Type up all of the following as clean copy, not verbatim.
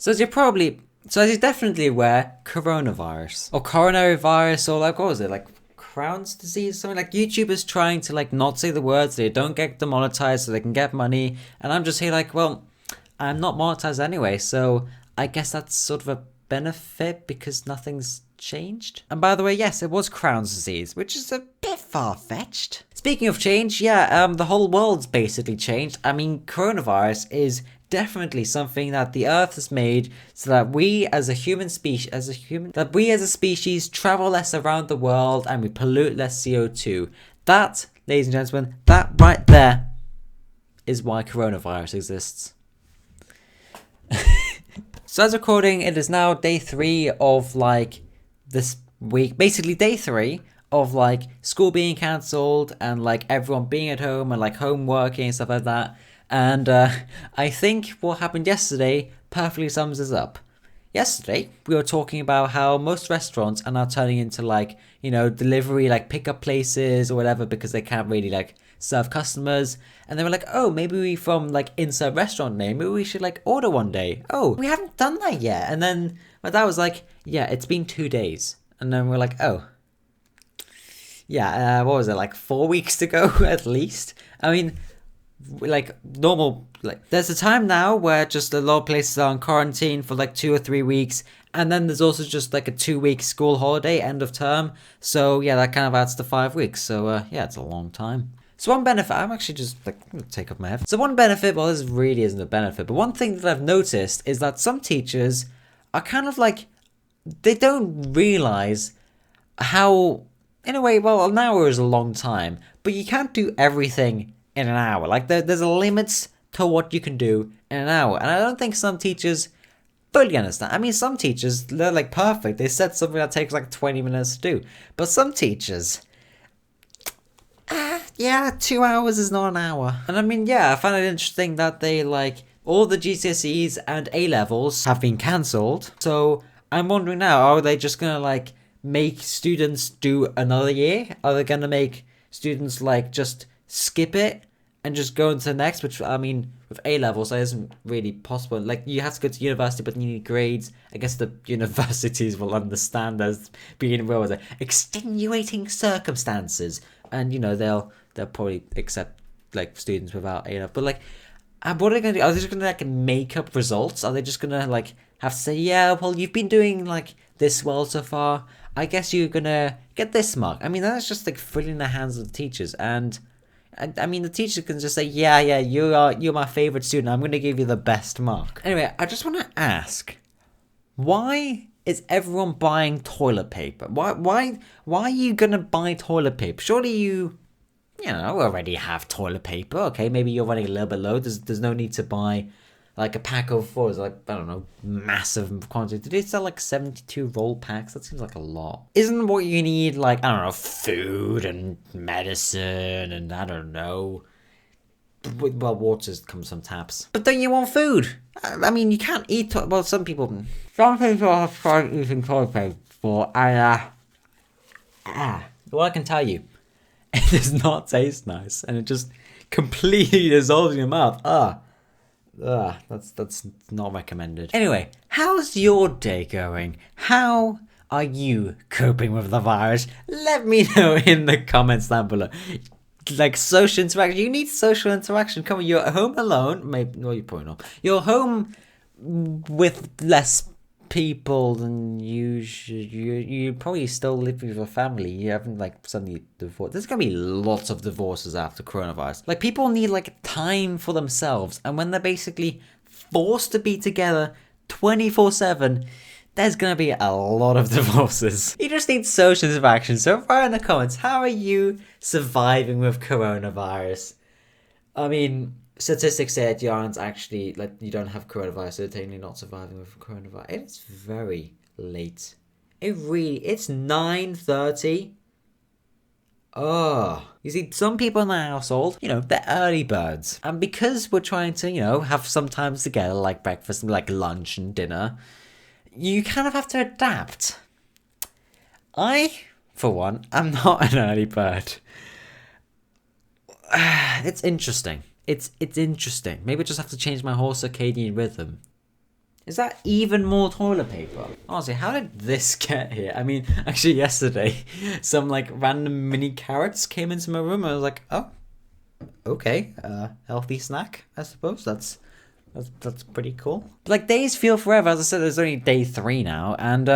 So as you're definitely aware, coronavirus or coronary virus or like what was it like Crohn's disease, something like YouTubers trying to like not say the words, so they don't get demonetized, so they can get money, and I'm just here like, well, I'm not monetized anyway, so I guess that's sort of a benefit because nothing's changed. And by the way, yes, it was Crohn's disease, which is a bit far-fetched. Speaking of change, yeah, the whole world's basically changed. I mean, coronavirus is definitely something that the Earth has made so that we as a species travel less around the world and we pollute less CO2. That, ladies and gentlemen, that right there is why coronavirus exists. So as recording, it is now day 3 of like this week, basically day 3 of like school being cancelled and like everyone being at home and like home working and stuff like that. And I think what happened yesterday perfectly sums this up. Yesterday, we were talking about how most restaurants are now turning into like, delivery, like pickup places or whatever because they can't really like serve customers. And they were like, oh, maybe we from like insert restaurant name, maybe we should like order one day. Oh, we haven't done that yet. And then my dad was like, yeah, it's been 2 days. And then we're like, oh, yeah, what was it, like 4 weeks to go at least? I mean, like normal, like there's a time now where just a lot of places are on quarantine for like 2 or 3 weeks, and then there's also just like a 2-week school holiday end of term, so yeah, that kind of adds to 5 weeks. So yeah, it's a long time. So one benefit, I'm actually just like gonna take off my head. So one benefit, well, this really isn't a benefit, but one thing that I've noticed is that some teachers are kind of like, they don't realize how, in a way, well, an hour is a long time, but you can't do everything in an hour. Like there's a limit to what you can do in an hour, and I don't think some teachers fully understand. I mean, some teachers, they're like perfect. They said something that takes like 20 minutes to do, but some teachers, yeah, 2 hours is not an hour. And I mean, yeah, I find it interesting that they like all the GCSEs and A levels have been cancelled. So I'm wondering now, are they just gonna like make students do another year? Are they gonna make students like just skip it and just go into the next? Which, I mean, with A levels, that isn't really possible. Like, you have to go to university, but you need grades. I guess the universities will understand as being, what was it, extenuating circumstances, and they'll probably accept like students without A level. But like, what are they gonna do? Are they just gonna like make up results? Are they just gonna like have to say, yeah, well, you've been doing like this well so far, I guess you're gonna get this mark? I mean, that's just like fully in the hands of the teachers. And I mean, the teacher can just say, yeah, you're my favorite student, I'm gonna give you the best mark. Anyway, I just want to ask, why is everyone buying toilet paper? Why are you gonna buy toilet paper? Surely you already have toilet paper. Okay, maybe you're running a little bit low. There's no need to buy like a pack of, what is it, like, I don't know, massive quantity. Did they sell like 72 roll packs? That seems like a lot. Isn't what you need like, I don't know, food and medicine and I don't know. Well, water comes from taps. But don't you want food? I mean, you can't eat. Well, some people have tried eating toilet paper before, and well, I can tell you, it does not taste nice, and it just completely dissolves in your mouth. That's not recommended. Anyway, how's your day going? How are you coping with the virus? Let me know in the comments down below. Like, social interaction. You need social interaction. Come on, you're at home alone. Maybe, well, you're probably not. You're home with less people than you should. You probably still live with your family. You haven't like suddenly divorced. There's gonna be lots of divorces after coronavirus. Like, people need like time for themselves, and when they're basically forced to be together 24/7, there's gonna be a lot of divorces. You just need social interaction. So write in the comments, how are you surviving with coronavirus? I mean, statistics say that you aren't actually, like, you don't have coronavirus, so you're technically not surviving with coronavirus. It's very late. It's 9:30. Oh, you see, some people in the household, they're early birds. And because we're trying to, have some times together, like breakfast and like lunch and dinner, you kind of have to adapt. I, for one, am not an early bird. It's interesting. It's interesting. Maybe I just have to change my whole circadian rhythm. Is that even more toilet paper? Honestly, how did this get here? I mean, actually yesterday, some like random mini carrots came into my room and I was like, oh, okay, healthy snack, I suppose. That's pretty cool. But, like, days feel forever. As I said, there's only day 3 now. And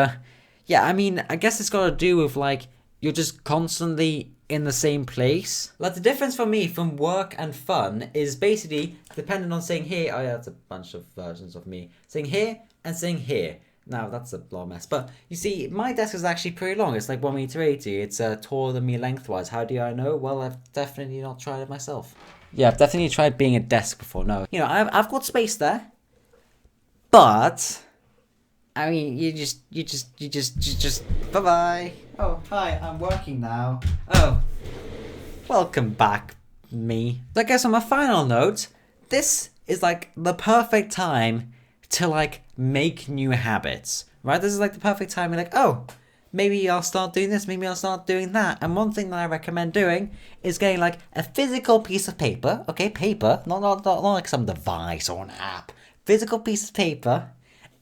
yeah, I mean, I guess it's got to do with like, you're just constantly in the same place. Like the difference for me from work and fun is basically dependent on saying here. Oh yeah, that's a bunch of versions of me saying here and saying here. Now that's a lot of mess. But you see, my desk is actually pretty long. It's like 1 meter 80. It's taller than me lengthwise. How do I know? Well, I've definitely not tried it myself. Yeah, I've definitely tried being a desk before. No, you know, I've got space there, but I mean, you just bye bye. Oh, hi, I'm working now. Oh, welcome back, me. So I guess on a final note, this is like the perfect time to like make new habits, right? This is like the perfect time you're like, oh, maybe I'll start doing this, maybe I'll start doing that. And one thing that I recommend doing is getting like a physical piece of paper, okay, paper, not like some device or an app, physical piece of paper,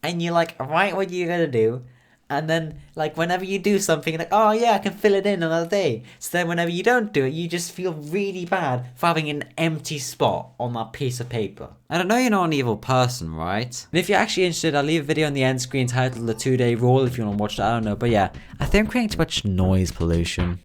and you like write what you're gonna do, and then like whenever you do something, like, oh yeah, I can fill it in another day. So then whenever you don't do it, you just feel really bad for having an empty spot on that piece of paper. And I know you're not an evil person, right? And if you're actually interested, I'll leave a video on the end screen titled The 2-Day Rule if you want to watch that, I don't know. But yeah, I think I'm creating too much noise pollution.